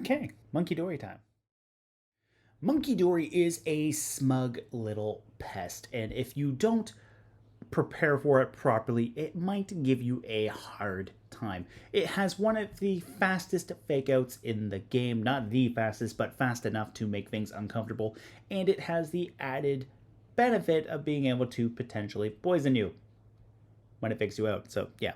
Okay, Munkidori time. Munkidori is a smug little pest, and if you don't prepare for it properly, it might give you a hard time. It has one of the fastest fake outs in the game, not the fastest, but fast enough to make things uncomfortable, and it has the added benefit of being able to potentially poison you when it fakes you out. So, yeah,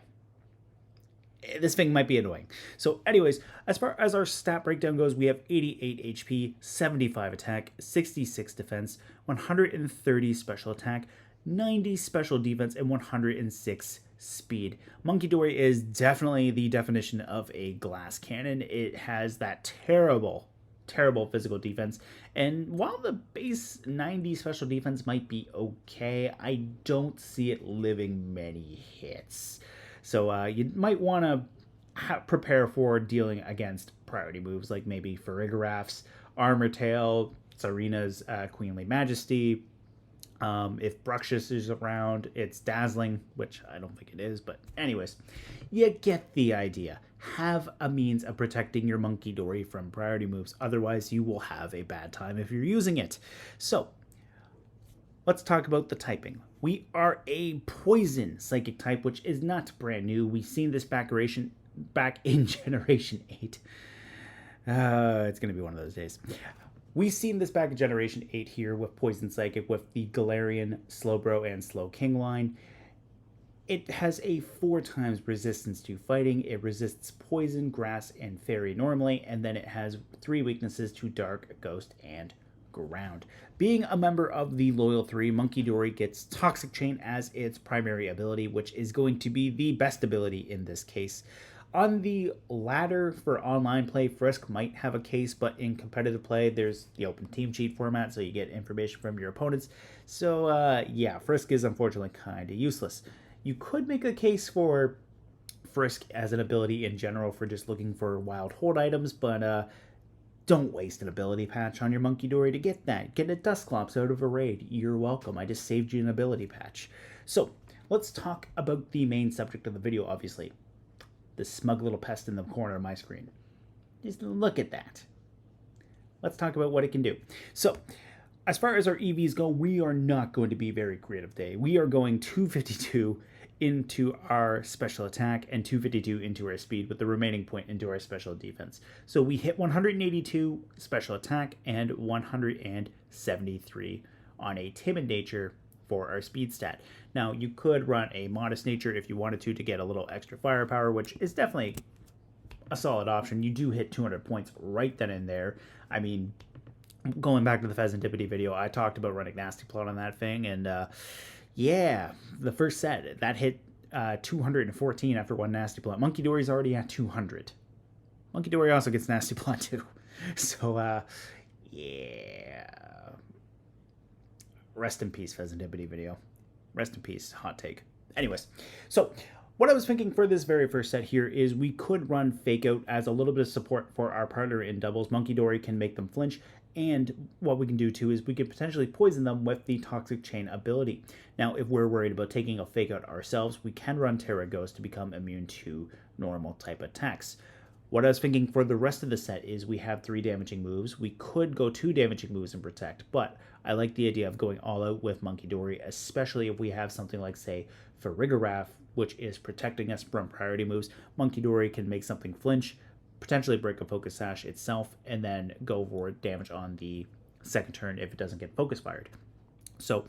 this thing might be annoying. So, anyways, as far as our stat breakdown goes, we have 88 HP, 75 attack, 66 defense, 130 special attack, 90 special defense, and 106 speed. Munkidori is definitely the definition of a glass cannon. It has that terrible physical defense. And while the base 90 special defense might be okay, I don't see it living many hits. So you might want to prepare for dealing against priority moves like maybe Farigaraph's Armor Tail, Serena's Queenly Majesty. If Bruxious is around, it's Dazzling, which I don't think it is, but anyways, you get the idea. Have a means of protecting your Munkidori from priority moves, otherwise you will have a bad time if you're using it. So, let's talk about the typing. We are a poison psychic type, which is not brand new. We've seen this back in Generation 8. It's going to be one of those days. We've seen this back in Generation 8 here with Poison Psychic with the Galarian, Slowbro, and Slowking line. It has a 4 times resistance to fighting. It resists Poison, Grass, and Fairy normally, and then it has 3 weaknesses to Dark, Ghost, and Ground. Being a member of the Loyal 3, Munkidori gets Toxic Chain as its primary ability, which is going to be the best ability in this case. On the ladder for online play, Frisk might have a case, but in competitive play, there's the open team cheat format, so you get information from your opponents. So, yeah, Frisk is unfortunately kind of useless. You could make a case for Frisk as an ability in general for just looking for wild hold items, but don't waste an ability patch on your Munkidori to get that. Get a Dusclops out of a raid. You're welcome. I just saved you an ability patch. So, let's talk about the main subject of the video, obviously. The smug little pest in the corner of my screen. Just look at that. Let's talk about what it can do. So, as far as our EVs go, we are not going to be very creative today. We are going 252 into our special attack and 252 into our speed with the remaining point into our special defense. So we hit 182 special attack and 173 on a timid nature for our speed stat. Now, you could run a modest nature if you wanted to get a little extra firepower, which is definitely a solid option. You do hit 200 points right then and there. I mean, going back to the Pheasantipity video, I talked about running Nasty Plot on that thing, and yeah, the first set, that hit 214 after one Nasty Plot. Munkidori's already at 200. Munkidori also gets Nasty Plot too. So, yeah. Rest in peace, Pheasantipity video. Rest in peace, hot take. Anyways, so what I was thinking for this very first set here is we could run Fake Out as a little bit of support for our partner in doubles. Munkidori can make them flinch, and what we can do too is we could potentially poison them with the Toxic Chain ability. Now, if we're worried about taking a Fake Out ourselves, we can run Terra Ghost to become immune to normal type attacks. What I was thinking for the rest of the set is we have 3 damaging moves. We could go 2 damaging moves and protect, but I like the idea of going all out with Munkidori, especially if we have something like, say, Farigarath, which is protecting us from priority moves. Munkidori can make something flinch, potentially break a Focus Sash itself, and then go for damage on the second turn if it doesn't get Focus Fired. So,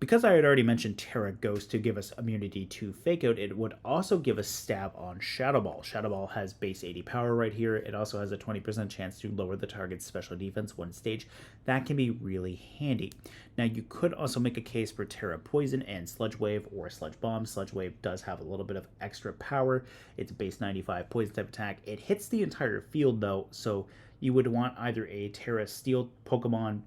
because I had already mentioned Terra Ghost to give us immunity to Fake Out, it would also give us stab on Shadow Ball. Shadow Ball has base 80 power right here. It also has a 20% chance to lower the target's special defense one stage. That can be really handy. Now, you could also make a case for Terra Poison and Sludge Wave or Sludge Bomb. Sludge Wave does have a little bit of extra power. It's base 95 poison type attack. It hits the entire field though, so you would want either a Terra Steel Pokemon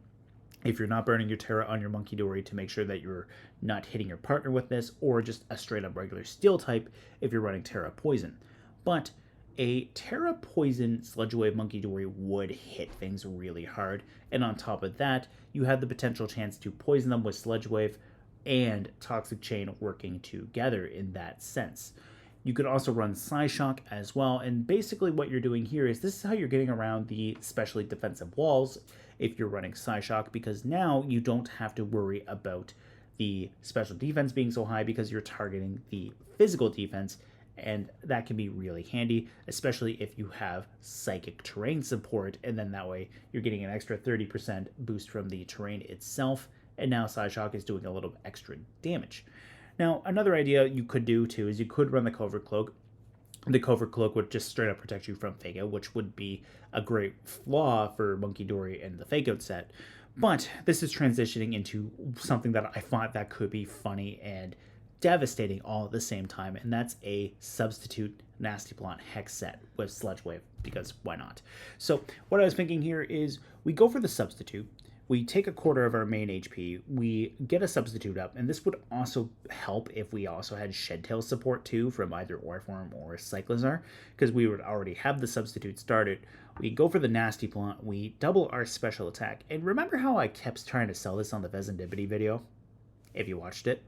if you're not burning your Terra on your Munkidori to make sure that you're not hitting your partner with this, or just a straight up regular Steel type if you're running Terra Poison. But a Terra Poison Sludge Wave Munkidori would hit things really hard, and on top of that, you have the potential chance to poison them with Sludge Wave and Toxic Chain working together in that sense. You could also run Psyshock as well. And basically what you're doing here is this is how you're getting around the specially defensive walls if you're running Psyshock, because now you don't have to worry about the special defense being so high because you're targeting the physical defense. And that can be really handy, especially if you have psychic terrain support. And then that way you're getting an extra 30% boost from the terrain itself. And now Psyshock is doing a little extra damage. Now, another idea you could do too is you could run the Covert Cloak. The Covert Cloak would just straight up protect you from Fake Out, which would be a great flaw for Munkidori and the Fake Out set. But this is transitioning into something that I thought that could be funny and devastating all at the same time, and that's a substitute Nasty Plot Hex set with Sludge Wave, because why not? So what I was thinking here is we go for the substitute, we take a quarter of our main HP, we get a substitute up, and this would also help if we also had Shedtail support too from either Orform or Cyclizar, because we would already have the substitute started. We go for the Nasty Plot, we double our special attack, and remember how I kept trying to sell this on the Vezendipity video? If you watched it.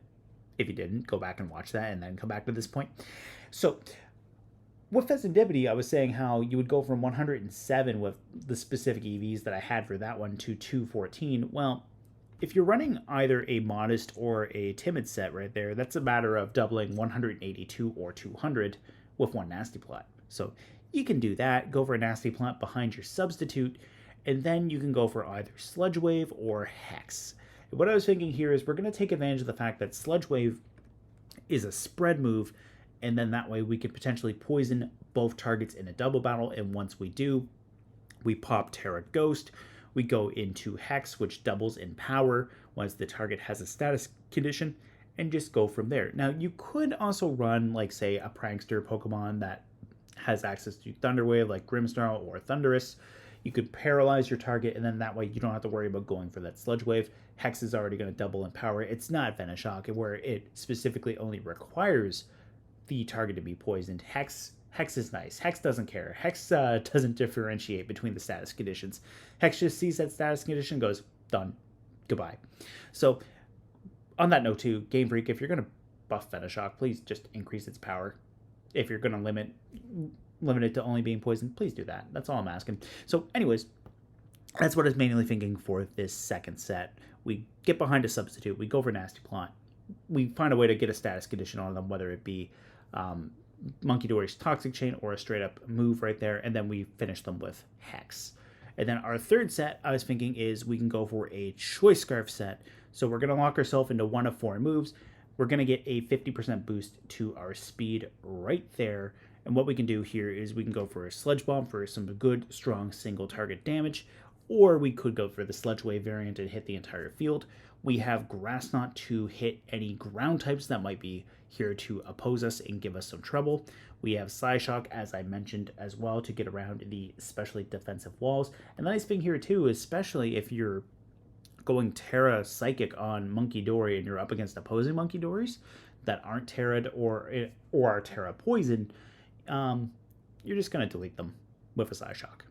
If you didn't, go back and watch that and then come back to this point. So with Vezendipity, I was saying how you would go from 107 with the specific EVs that I had for that one to 214. Well, if you're running either a modest or a timid set right there, that's a matter of doubling 182 or 200 with one Nasty Plot. So you can do that, go for a Nasty Plot behind your substitute, and then you can go for either Sludge Wave or Hex. What I was thinking here is we're going to take advantage of the fact that Sludge Wave is a spread move, and then that way we could potentially poison both targets in a double battle, and once we do, we pop Terra Ghost, we go into Hex, which doubles in power once the target has a status condition, and just go from there. Now, you could also run, like, say, a Prankster Pokemon that has access to Thunder Wave, like Grimmsnarl or Thundurus. You could paralyze your target, and then that way you don't have to worry about going for that Sludge Wave. Hex is already going to double in power. It's not Venoshock, where it specifically only requires the target to be poisoned. Hex is nice. Hex doesn't care. Hex doesn't differentiate between the status conditions. Hex just sees that status condition, goes, done, goodbye. So, on that note too, Game Freak, if you're going to buff Venoshock, please just increase its power. If you're going to limit it to only being poisoned, please do that. That's all I'm asking. So anyways, that's what I was mainly thinking for this second set. We get behind a substitute, we go for Nasty Plot, we find a way to get a status condition on them, whether it be Munkidori's Toxic Chain or a straight up move right there, and then we finish them with Hex. And then our third set, I was thinking, is we can go for a Choice Scarf set. So we're going to lock ourselves into one of 4 moves. We're going to get a 50% boost to our speed right there. And what we can do here is we can go for a Sludge Bomb for some good, strong single target damage, or we could go for the Sludge Wave variant and hit the entire field. We have Grass Knot to hit any ground types that might be here to oppose us and give us some trouble. We have Psyshock, as I mentioned, as well, to get around the especially defensive walls. And the nice thing here, too, especially if you're going Terra Psychic on Munkidori and you're up against opposing Munkidoris that aren't Terra'd or are Terra Poisoned, you're just going to delete them with a Psyshock.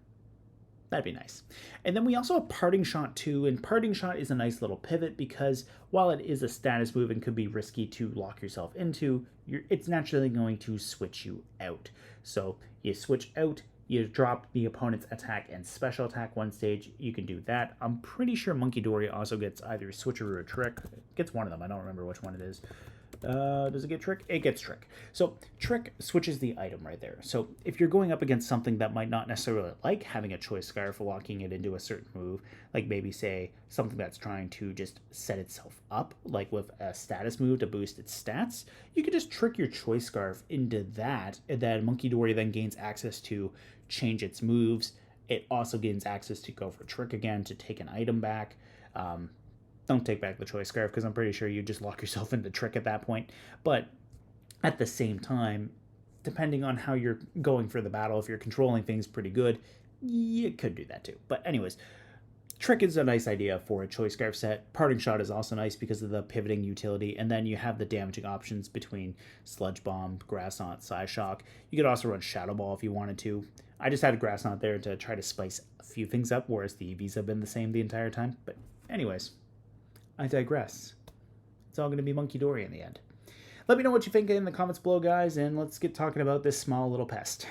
That'd be nice. And then we also have Parting Shot too, and Parting Shot is a nice little pivot because while it is a status move and could be risky to lock yourself into, it's naturally going to switch you out. So you switch out, you drop the opponent's attack and special attack one stage, you can do that. I'm pretty sure Munkidori also gets either Switcheroo or Trick. It gets one of them, I don't remember which one it is. Does it get Trick? It gets Trick. So Trick switches the item right there. So if you're going up against something that might not necessarily like having a Choice Scarf or locking it into a certain move, like maybe say something that's trying to just set itself up, like with a status move to boost its stats, you could just trick your Choice Scarf into that, and then Munkidori then gains access to change its moves. It also gains access to go for Trick again to take an item back. Don't take back the Choice Scarf because I'm pretty sure you just lock yourself into Trick at that point. But at the same time, depending on how you're going for the battle, if you're controlling things pretty good, you could do that too. But anyways, Trick is a nice idea for a Choice Scarf set. Parting Shot is also nice because of the pivoting utility. And then you have the damaging options between Sludge Bomb, Grass Knot, Psyshock. You could also run Shadow Ball if you wanted to. I just had a Grass Knot there to try to spice a few things up, whereas the EVs have been the same the entire time. But anyways, I digress. It's all going to be Munkidori in the end. Let me know what you think in the comments below, guys, and let's get talking about this small little pest.